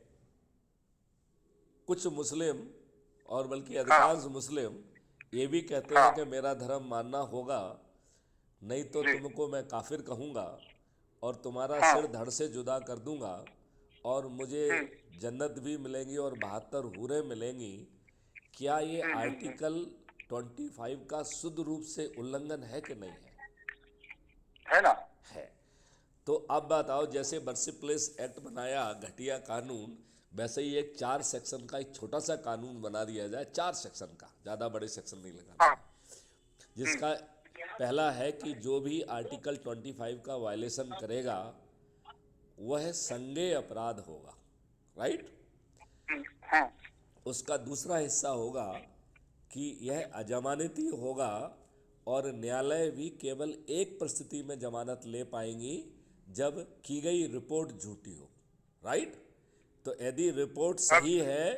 कुछ मुस्लिम, और बल्कि हाँ अधिकांश मुस्लिम, ये भी कहते हैं हाँ कि मेरा धर्म मानना होगा, नहीं तो जी तुमको मैं काफिर कहूँगा और तुम्हारा हाँ सिर धड़ से जुदा कर दूंगा और मुझे हम्म जन्नत भी मिलेंगी और 72 हूरें मिलेंगी। क्या ये हम्म। आर्टिकल 25 का शुद्ध रूप से उल्लंघन है कि नहीं है? है ना। है। तो अब बताओ, जैसे वर्सिप्लेस एक्ट बनाया घटिया कानून, वैसे ही एक 4 सेक्शन का एक छोटा सा कानून बना दिया जाए, 4 सेक्शन का, ज़्यादा बड़े सेक्शन नहीं लगाना हाँ है, जिसका पहला है कि जो भी आर्टिकल 25 का वायलेशन करेगा वह संज्ञेय अपराध होगा, राइट। हाँ उसका दूसरा हिस्सा होगा कि यह अजमानती होगा और न्यायालय भी केवल एक परिस्थिति में जमानत ले पाएंगी जब की गई रिपोर्ट झूठी हो, राइट। तो यदि रिपोर्ट सही है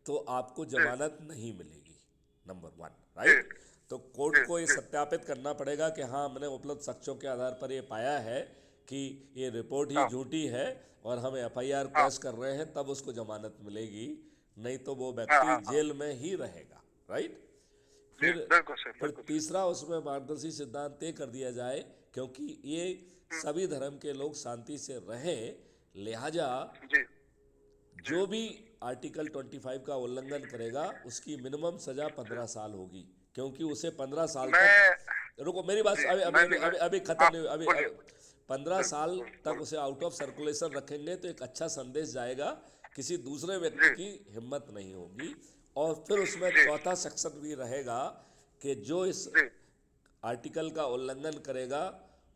तो आपको जमानत नहीं मिलेगी, नंबर 1, राइट। तो कोर्ट को ये सत्यापित करना पड़ेगा कि हाँ, हमने उपलब्ध साक्ष्यों के आधार पर ये पाया है कि ये रिपोर्ट ही झूठी है और हम एफआईआर पेश कर रहे हैं, तब उसको जमानत मिलेगी, नहीं तो वो व्यक्ति जेल में ही रहेगा, राइट। जी फिर बिल्कुल सही फिर बिल्कुल तीसरा उसमें मार्गदर्शी सिद्धांत तय कर दिया जाए, क्योंकि ये सभी धर्म के लोग शांति से रहें, लिहाजा जी जो भी आर्टिकल 25 का उल्लंघन करेगा उसकी मिनिमम सजा 15 साल होगी, क्योंकि उसे 15 साल मैं तक, रुको मेरी बात, जी अभी अभी मैं अभी मैं अभी, अभी खत्म हाँ नहीं, अभी बोलिए 15 साल तक उसे आउट ऑफ सर्कुलेशन रखेंगे तो एक अच्छा संदेश जाएगा, किसी दूसरे व्यक्ति जी की हिम्मत नहीं होगी। और फिर उसमें जी चौथा सेक्शन भी रहेगा कि जो इस जी आर्टिकल का उल्लंघन करेगा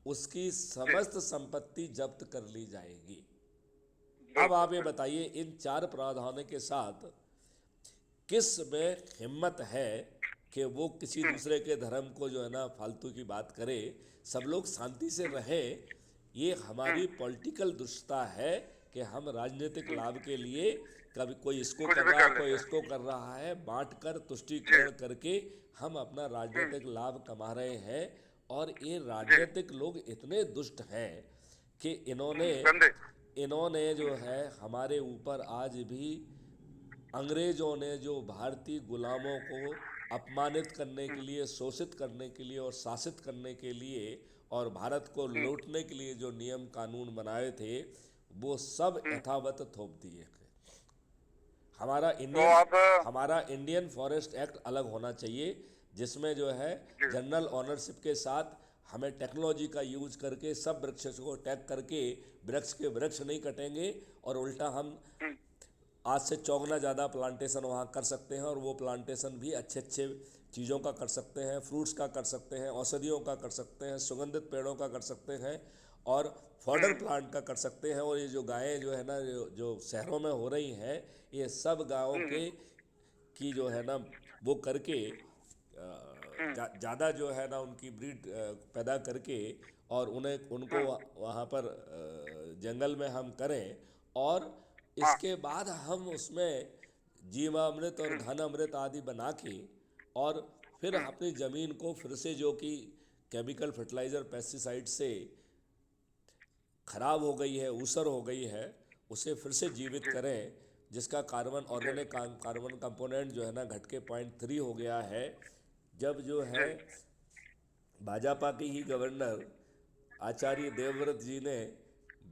उसकी जी समस्त संपत्ति जब्त कर ली जाएगी। अब बिल्कुल आप ये बताइए, इन 4 प्रावधानों के साथ किस में हिम्मत है कि वो किसी दूसरे के धर्म को जो है ना फालतू की बात करे? सब लोग शांति से रहें। ये हमारी पॉलिटिकल दुष्टता है कि हम राजनीतिक लाभ के लिए कभी कोई इसको कुछ कर भी रहा है, कर कोई लेते हैं इसको कर रहा है, बांट कर जी तुष्टीकरण करके हम अपना राजनीतिक लाभ कमा रहे हैं। और ये राजनीतिक लोग इतने दुष्ट हैं कि गंदे इन्होंने जो है हमारे ऊपर आज भी, अंग्रेजों ने जो भारतीय गुलामों को अपमानित करने के लिए, शोषित करने के लिए और शासित करने के लिए और भारत को लूटने के लिए जो नियम कानून बनाए थे, वो सब यथावत थोप दिए। हमारा तो इंडियन अब हमारा इंडियन फॉरेस्ट एक्ट अलग होना चाहिए, जिसमें जो है जनरल ऑनरशिप के साथ हमें टेक्नोलॉजी का यूज करके सब वृक्ष को टैग करके वृक्ष के वृक्ष नहीं कटेंगे और उल्टा हम आज से चौगुना ज़्यादा प्लांटेशन वहाँ कर सकते हैं और वो प्लांटेशन भी अच्छे अच्छे चीज़ों का कर सकते हैं, फ्रूट्स का कर सकते हैं, औषधियों का कर सकते हैं, सुगंधित पेड़ों का कर सकते हैं और फॉडर प्लांट का कर सकते हैं। और ये जो गायें जो है ना जो शहरों में हो रही हैं, ये सब गायों के की जो है ना वो करके ज़्यादा जो है ना उनकी ब्रीड पैदा करके और उनको वहाँ पर जंगल में हम करें और इसके बाद हम उसमें जीवामृत और घन अमृत आदि बना के और फिर अपनी ज़मीन को फिर से, जो कि केमिकल फर्टिलाइज़र पेस्टिसाइड से खराब हो गई है, ऊसर हो गई है, उसे फिर से जीवित करें, जिसका कार्बन ऑर्गेनिक कार्बन कंपोनेंट जो है ना घट के 0.3 हो गया है। जब जो है भाजपा की ही गवर्नर आचार्य देवव्रत जी ने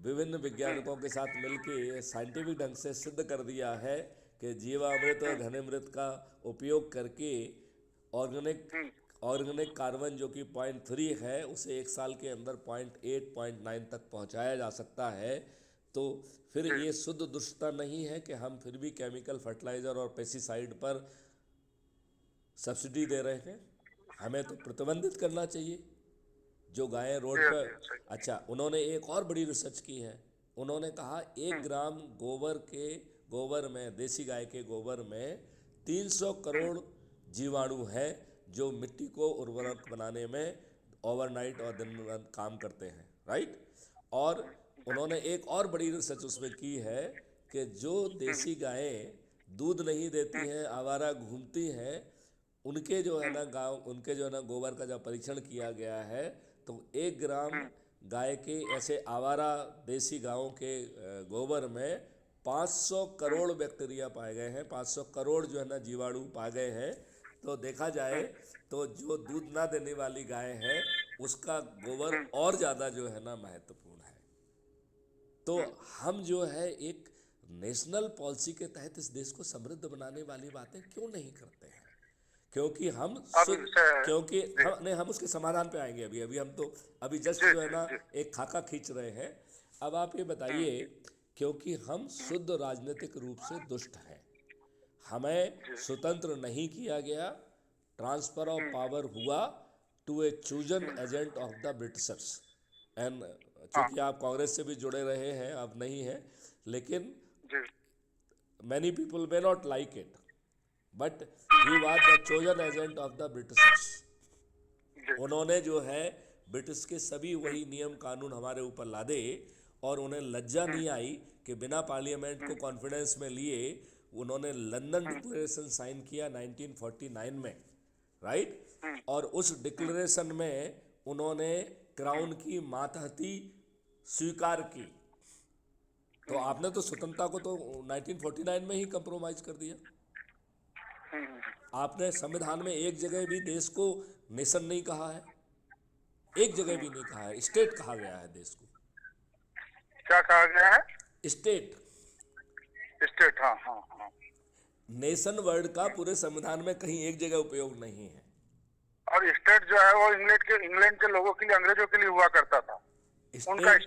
विभिन्न वैज्ञानिकों के साथ मिलकर साइंटिफिक ढंग से सिद्ध कर दिया है कि जीवामृत और घनामृत का उपयोग करके ऑर्गेनिक ऑर्गेनिक कार्बन जो कि 0.3 है उसे 1 साल के अंदर 0.8 0.9 तक पहुंचाया जा सकता है, तो फिर ये शुद्ध दुष्टता नहीं है कि हम फिर भी केमिकल फर्टिलाइज़र और पेस्टिसाइड पर सब्सिडी दे रहे हैं? हमें तो प्रतिबंधित करना चाहिए। जो गायें रोड पर, अच्छा, उन्होंने एक और बड़ी रिसर्च की है। उन्होंने कहा 1 ग्राम गोबर में, देसी गाय के गोबर में 300 करोड़ जीवाणु हैं जो मिट्टी को उर्वरक बनाने में ओवरनाइट और दिन रात काम करते हैं, राइट। और उन्होंने एक और बड़ी रिसर्च उसमें की है कि जो देसी गायें दूध नहीं देती हैं, आवारा घूमती हैं, उनके जो है ना गोबर का जब परीक्षण किया गया है तो 1 ग्राम गाय के ऐसे आवारा देसी गायों के गोबर में 500 करोड़ बैक्टीरिया पाए गए हैं, 500 करोड़ जो है ना जीवाणु पाए गए हैं। तो देखा जाए तो जो दूध ना देने वाली गाय है उसका गोबर और ज़्यादा जो है ना महत्वपूर्ण है। तो हम जो है एक नेशनल पॉलिसी के तहत इस देश को समृद्ध बनाने वाली बातें क्यों नहीं करते हैं? क्योंकि हम उसके समाधान पे आएंगे। अभी हम तो अभी जस्ट जो है ना एक खाका खींच रहे हैं। अब आप ये बताइए, क्योंकि हम शुद्ध राजनीतिक रूप से दुष्ट हैं, हमें स्वतंत्र नहीं किया गया, ट्रांसफर ऑफ पावर हुआ to a chosen agent of the Britishers. And चूंकि आप कांग्रेस से भी जुड़े रहे हैं, अब नहीं है, लेकिन many people may not like it, but he was the chosen agent of the Britishers. उन्होंने जो है ब्रिटिश के सभी वही नियम कानून हमारे ऊपर लादे और उन्हें लज्जा नहीं आई कि बिना पार्लियामेंट को कॉन्फिडेंस में लिए उन्होंने लंदन डिक्लेरेशन साइन किया 1949 में, राइट। और उस डिक्लेरेशन में उन्होंने क्राउन की मातहती स्वीकार की। तो आपने तो स्वतंत्रता को तो 1949 में ही कंप्रोमाइज कर दिया। आपने संविधान में एक जगह भी देश को नेशन नहीं कहा है, एक जगह भी नहीं कहा है, स्टेट कहा गया है देश को। क्या कहा गया है? स्टेट। हाँ। नेशन वर्ड का पूरे संविधान में कहीं एक जगह उपयोग नहीं है। और स्टेट जो है वो इंग्लैंड के लोगों के लिए, अंग्रेजों के लिए हुआ करता था। उनका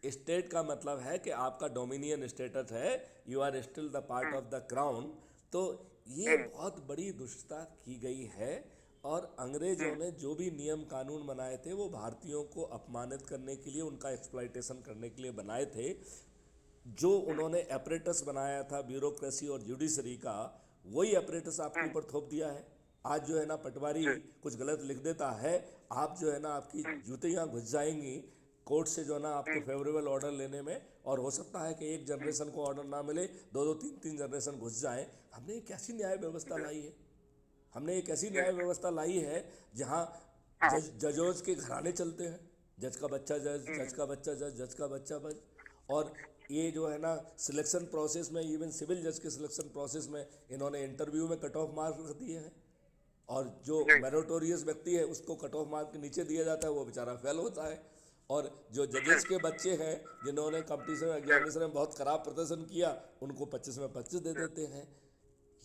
स्टेट का मतलब है कि आपका डोमिनियन स्टेटस है, you are still the part of the crown. तो ये बहुत बड़ी दुष्टता की गई है। और अंग्रेजों ने जो भी नियम कानून बनाए थे वो भारतीयों को अपमानित करने के लिए, उनका एक्सप्लॉइटेशन करने के लिए बनाए थे। जो उन्होंने एपरेटस बनाया था ब्यूरोक्रेसी और जुडिशरी का, वही एपरेटस आपके ऊपर थोप दिया है। आज जो है ना पटवारी कुछ गलत लिख देता है, आप जो है ना आपकी जूतियाँ घुस जाएंगी कोर्ट से जो है ना आपके फेवरेबल ऑर्डर लेने में। और हो सकता है कि एक जनरेशन को ऑर्डर ना मिले, 2-2 3-3 जनरेशन घुस जाएं। हमने एक ऐसी न्याय व्यवस्था लाई है, हमने एक ऐसी न्याय व्यवस्था लाई है जहाँ जजों के घराने चलते हैं, जज का बच्चा जज, जज का बच्चा जज, जज का बच्चा जज। और ये जो है ना सिलेक्शन प्रोसेस में, इवन सिविल जज के सिलेक्शन प्रोसेस में इन्होंने इंटरव्यू में कट ऑफ मार्क रख दिए हैं। और जो मेरिटोरियस व्यक्ति है उसको कट ऑफ मार्क के नीचे दिया जाता है, वो बेचारा फेल होता है। और जो जजेस के बच्चे हैं जिन्होंने कंपटीशन एग्जामिनेशन में बहुत खराब प्रदर्शन किया, उनको 25 में 25 दे देते हैं।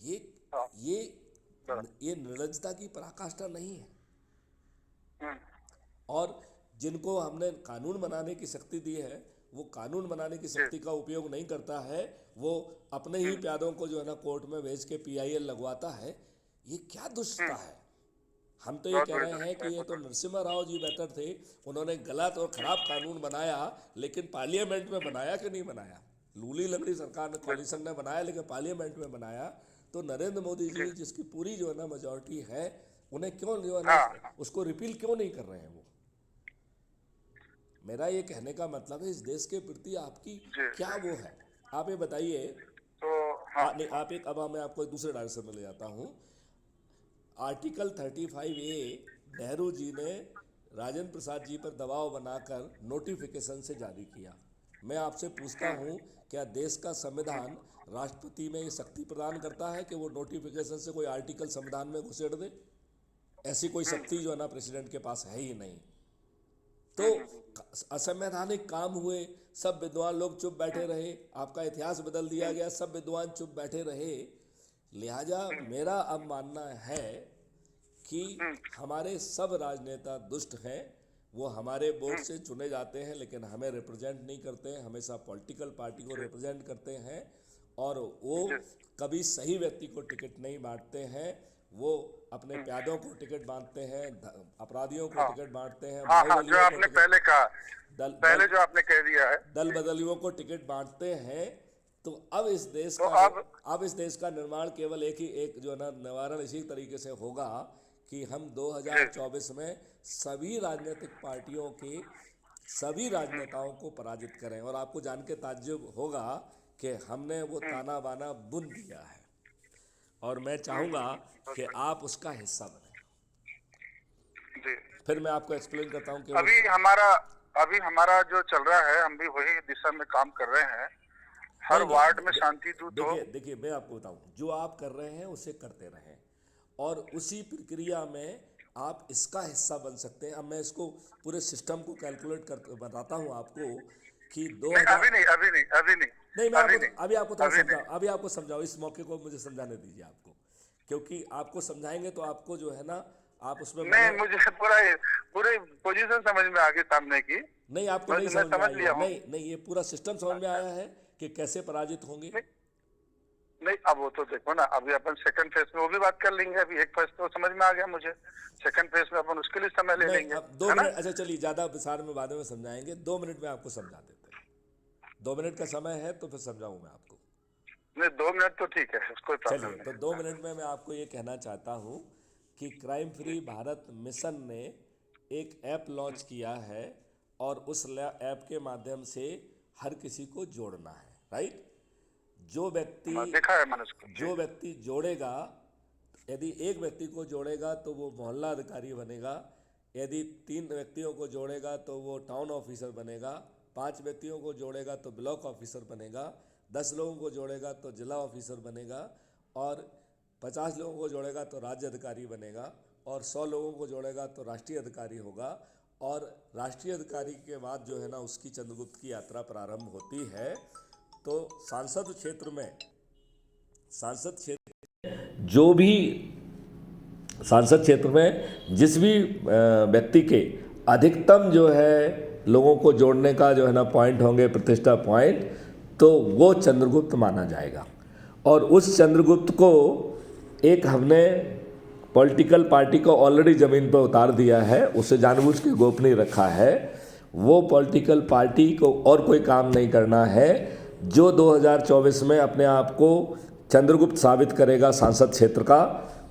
ये निर्लज्जता की पराकाष्ठा नहीं है। और जिनको हमने कानून बनाने की शक्ति दी है, वो कानून बनाने की शक्ति का उपयोग नहीं करता है, वो अपने ही प्यादों को जो है ना कोर्ट में भेज के PIL लगवाता है। ये क्या दुष्टता है? हम तो ये कह रहे हैं कि ये तो नरसिम्हा राव जी बेहतर थे, उन्होंने गलत और खराब कानून बनाया, लेकिन पार्लियामेंट में बनाया कि नहीं बनाया? लूली लंगड़ी सरकार ने, कॉलिशन ने बनाया, लेकिन पार्लियामेंट में बनाया। तो नरेंद्र मोदी जी जिसकी पूरी जो है ना मेजॉरिटी है, उन्हें क्यों जो है ना उसको रिपील क्यों नहीं कर रहे हैं? वो मेरा ये कहने का मतलब है, इस देश के प्रति आपकी क्या वो है, आप ये बताइए। तो आप एक, अब मैं आपको एक दूसरे डायरेक्शन में ले जाता हूँ। आर्टिकल 35A नेहरू जी ने राजेंद्र प्रसाद जी पर दबाव बनाकर नोटिफिकेशन से जारी किया। मैं आपसे पूछता हूँ, क्या देश का संविधान राष्ट्रपति में ये शक्ति प्रदान करता है कि वो नोटिफिकेशन से कोई आर्टिकल संविधान में घुसेड़ दे? ऐसी कोई शक्ति जो है ना प्रेसिडेंट के पास है ही नहीं। तो असंवैधानिक काम हुए, सब विद्वान लोग चुप बैठे रहे, आपका इतिहास बदल दिया गया, सब विद्वान चुप बैठे रहे। लिहाजा मेरा अब मानना है कि हमारे सब राजनेता दुष्ट हैं, वो हमारे वोट से चुने जाते हैं लेकिन हमें रिप्रेजेंट नहीं करते हैं, हमेशा पॉलिटिकल पार्टी को रिप्रेजेंट करते हैं और वो कभी सही व्यक्ति को टिकट नहीं बांटते हैं, वो अपने प्यादों को टिकट बांटते हैं, अपराधियों को टिकट बांटते हैं, हाँ हाँ, जो बाहुबलियों को आपने टिकट, पहले कहा, दल जो आपने कह दिया है। दल बदलियों को टिकट बांटते हैं। तो अब इस देश तो का अब इस देश का निर्माण केवल एक जो है ना निवारण इसी तरीके से होगा कि हम 2024 में सभी राजनीतिक पार्टियों के सभी राजनेताओं को पराजित करें। और आपको जान के ताज्जुब होगा कि हमने वो ताना बाना बुन दिया है और मैं चाहूँगा कि आप उसका हिस्सा बने। जी, फिर मैं आपको एक्सप्लेन करता हूँ कि अभी हमारा जो चल रहा है, हम भी वही दिशा में काम कर रहे हैं। हर वार्ड में शांति दूत हो। देखिए मैं आपको बताऊं, जो आप कर रहे हैं उसे करते रहें और उसी प्रक्रिया में आप इसका हिस्सा बन सकते हैं। अब मैं इसको पूरे सिस्टम को कैलकुलेट कर बताता हूं आपको कि 2000 अभी नहीं अभी आपको थोड़ा अभी आपको समझाओ, इस मौके को मुझे समझाने दीजिए आपको, क्योंकि आपको समझाएंगे तो आपको जो है ना आप उसमें नहीं, मुझे पूरी पोजीशन समझ में आ गई सामने की। नहीं, आपको नहीं समझ में आया। नहीं, ये पूरा सिस्टम समझ में आया है कि कैसे पराजित होंगे। नहीं, अब वो तो देखो ना, अभी अपन सेकंड फेज में वो भी बात कर लेंगे। अभी एक फेज तो समझ में आ गया मुझे, सेकंड फेज में अपन उसके लिए समय ले लेंगे। अब 2 मिनट, अच्छा चलिए, ज्यादा विस्तार में बाद में समझाएंगे। 2 मिनट में आपको समझा देते हैं। 2 मिनट का समय है तो फिर समझाऊं मैं आपको। नहीं, 2 मिनट तो ठीक है, कोई प्रॉब्लम चलिए, नहीं। तो 2 मिनट में मैं आपको ये कहना चाहता हूँ कि क्राइम फ्री भारत मिशन ने एक ऐप लॉन्च किया है और उस ऐप के माध्यम से हर किसी को जोड़ना है, राइट। देखा है मैंने उसको। जो व्यक्ति जोड़ेगा, यदि एक व्यक्ति को जोड़ेगा तो वो मोहल्ला अधिकारी बनेगा, यदि 3 व्यक्तियों को जोड़ेगा तो वो टाउन ऑफिसर बनेगा, 5 व्यक्तियों को जोड़ेगा तो ब्लॉक ऑफिसर बनेगा, 10 लोगों को जोड़ेगा तो जिला ऑफिसर बनेगा, और 50 लोगों को जोड़ेगा तो राज्य अधिकारी बनेगा, और 100 लोगों को जोड़ेगा तो राष्ट्रीय अधिकारी होगा। और राष्ट्रीय अधिकारी के बाद जो है ना उसकी चंद्रगुप्त की यात्रा प्रारंभ होती है। तो सांसद क्षेत्र में जिस भी व्यक्ति के अधिकतम जो है लोगों को जोड़ने का जो है ना पॉइंट होंगे, प्रतिष्ठा पॉइंट, तो वो चंद्रगुप्त माना जाएगा। और उस चंद्रगुप्त को एक हमने पॉलिटिकल पार्टी को ऑलरेडी ज़मीन पर उतार दिया है, उसे जानबूझ के गोपनीय रखा है। वो पॉलिटिकल पार्टी को और कोई काम नहीं करना है। जो 2024 में अपने आप को चंद्रगुप्त साबित करेगा सांसद क्षेत्र का,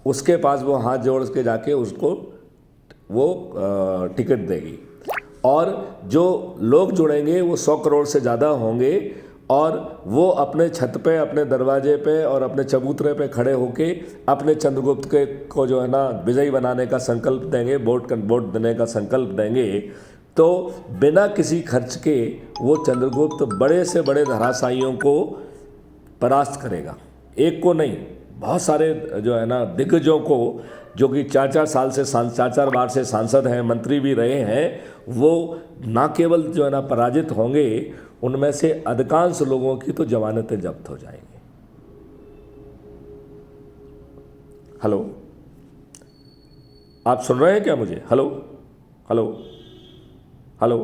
उसके पास वो हाथ जोड़ के जाके उसको वो टिकट देगी। और जो लोग जुड़ेंगे वो 100 करोड़ से ज़्यादा होंगे और वो अपने छत पे, अपने दरवाजे पे और अपने चबूतरे पे खड़े होके अपने चंद्रगुप्त के को जो है ना विजयी बनाने का संकल्प देंगे, वोट देने का संकल्प देंगे। तो बिना किसी खर्च के वो चंद्रगुप्त बड़े से बड़े धराशायियों को परास्त करेगा। एक को नहीं, बहुत सारे जो है ना दिग्गजों को, जो कि 4 बार से सांसद हैं, मंत्री भी रहे हैं, वो ना केवल जो है ना पराजित होंगे, उनमें से अधिकांश लोगों की तो जमानतें जब्त हो जाएंगी। हेलो, आप सुन रहे हैं क्या मुझे? Hello hello hello.